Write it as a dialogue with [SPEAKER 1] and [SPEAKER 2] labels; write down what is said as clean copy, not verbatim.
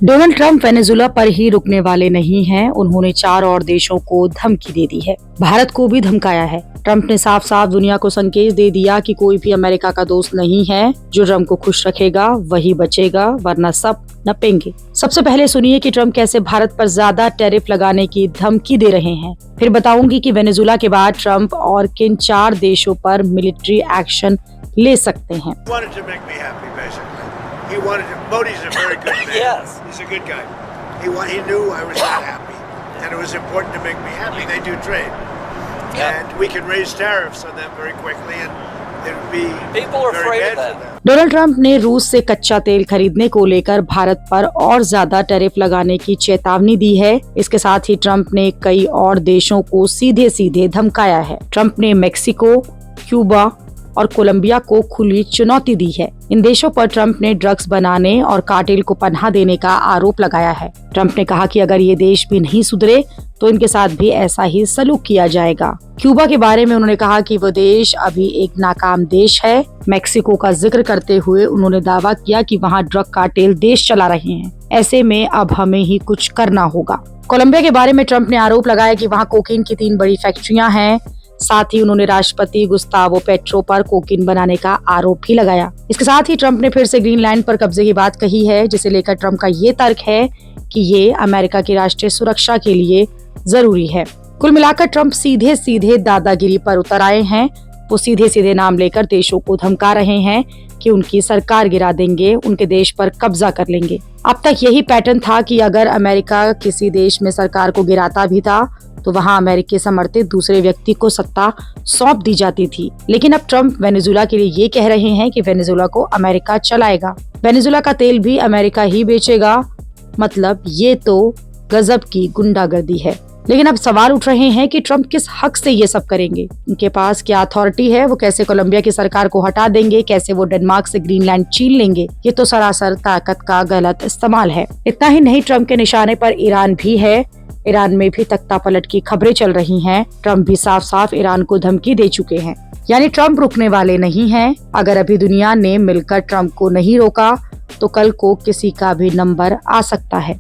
[SPEAKER 1] Donald Trump Venezuela पर ही रुकने वाले नहीं हैं। उन्होंने 4 और देशों को धमकी दे दी है, भारत को भी धमकाया है। ट्रंप ने साफ साफ दुनिया को संकेत दे दिया कि कोई भी अमेरिका का दोस्त नहीं है। जो ट्रंप को खुश रखेगा वही बचेगा, वरना सब नपेंगे। सबसे पहले सुनिए कि ट्रंप कैसे भारत पर ज्यादा टैरिफ लगाने की धमकी दे रहे हैं। फिर बताऊंगी कि वेनेजुला के बाद ट्रंप और किन 4 देशों पर मिलिट्री एक्शन ले सकते हैं।
[SPEAKER 2] He wanted to. Modi's a very good man.
[SPEAKER 3] Yes.
[SPEAKER 2] He's a good guy. He knew I was not happy, and it was important to make me happy. They do trade, and we can raise tariffs on them very quickly, and it would be
[SPEAKER 3] People are
[SPEAKER 2] very
[SPEAKER 3] afraid
[SPEAKER 2] bad
[SPEAKER 3] of
[SPEAKER 2] for
[SPEAKER 3] that.
[SPEAKER 2] them.
[SPEAKER 1] Donald Trump ने रूस से कच्चा तेल खरीदने को लेकर भारत पर और ज्यादा टैरिफ लगाने की चेतावनी दी है। इसके साथ ही ट्रंप ने कई और देशों को सीधे सीधे धमकाया है। ट्रंप ने मेक्सिको, क्यूबा और कोलंबिया को खुली चुनौती दी है। इन देशों पर ट्रंप ने ड्रग्स बनाने और कार्टेल को पनाह देने का आरोप लगाया है। ट्रंप ने कहा कि अगर ये देश भी नहीं सुधरे तो इनके साथ भी ऐसा ही सलूक किया जाएगा। क्यूबा के बारे में उन्होंने कहा कि वो देश अभी एक नाकाम देश है। मेक्सिको का जिक्र करते हुए उन्होंने दावा किया कि वहाँ ड्रग कार्टेल देश चला रहे हैं, ऐसे में अब हमें ही कुछ करना होगा। कोलंबिया के बारे में ट्रंप ने आरोप लगाया कि वहाँ कोकीन की 3 बड़ी फैक्ट्रियां हैं। साथ ही उन्होंने राष्ट्रपति गुस्तावो पेट्रो पर कोकीन बनाने का आरोप भी लगाया। इसके साथ ही ट्रंप ने फिर से ग्रीनलैंड पर कब्जे की बात कही है, जिसे लेकर ट्रंप का ये तर्क है कि ये अमेरिका की राष्ट्रीय सुरक्षा के लिए जरूरी है। कुल मिलाकर ट्रंप सीधे सीधे दादागिरी पर उतर आए हैं। वो सीधे सीधे नाम लेकर देशों को धमका रहे हैं कि उनकी सरकार गिरा देंगे, उनके देश पर कब्जा कर लेंगे। अब तक यही पैटर्न था कि अगर अमेरिका किसी देश में सरकार को गिराता भी था तो वहां अमेरिकी समर्थित दूसरे व्यक्ति को सत्ता सौंप दी जाती थी। लेकिन अब ट्रंप वेनेजुला के लिए ये कह रहे हैं कि वेनेजुला को अमेरिका चलाएगा, वेनेजुला का तेल भी अमेरिका ही बेचेगा। मतलब ये तो गजब की गुंडागर्दी है। लेकिन अब सवाल उठ रहे हैं कि ट्रंप किस हक से ये सब करेंगे, उनके पास क्या अथॉरिटी है, वो कैसे कोलंबिया की सरकार को हटा देंगे, कैसे वो डेनमार्क से ग्रीनलैंड छीन लेंगे। ये तो सरासर ताकत का गलत इस्तेमाल है। इतना ही नहीं, ट्रंप के निशाने पर ईरान भी है। ईरान में भी तख्तापलट की खबरें चल रही हैं। ट्रंप भी साफ साफ ईरान को धमकी दे चुके हैं। यानी ट्रंप रुकने वाले नहीं हैं। अगर अभी दुनिया ने मिलकर ट्रंप को नहीं रोका तो कल को किसी का भी नंबर आ सकता है।